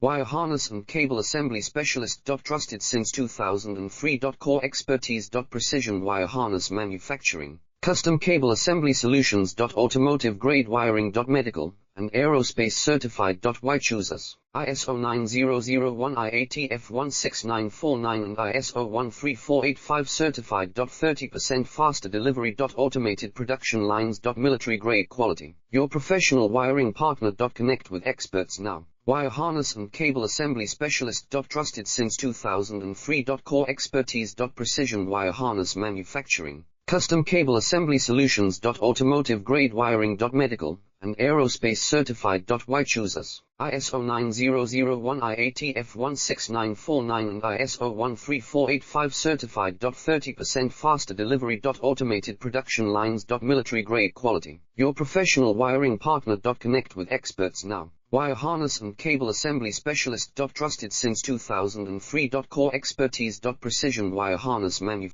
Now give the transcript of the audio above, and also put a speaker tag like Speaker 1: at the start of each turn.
Speaker 1: Wire harness and cable assembly specialist. Trusted since 2003. Core expertise. Precision wire harness manufacturing, custom cable assembly solutions. Automotive grade wiring. Medical and aerospace certified. Why choose us? ISO 9001 F1-6949 and ISO 13485 certified. 30% faster delivery. Automated production lines. Military grade quality. Your professional wiring partner. Connect with experts now. Wire harness and cable assembly specialist. Trusted since 2003. Core expertise. Precision wire harness manufacturing, custom cable assembly solutions. Automotive grade wiring. Medical and aerospace certified. Why choose us? ISO 9001 F1-6949 and ISO 13485 certified. 30% faster delivery. Automated production lines. Military grade quality. Your professional wiring partner. Connect with experts now. Wire harness and cable assembly specialist. Trusted since 2003. Core expertise. Precision wire harness manufacturing.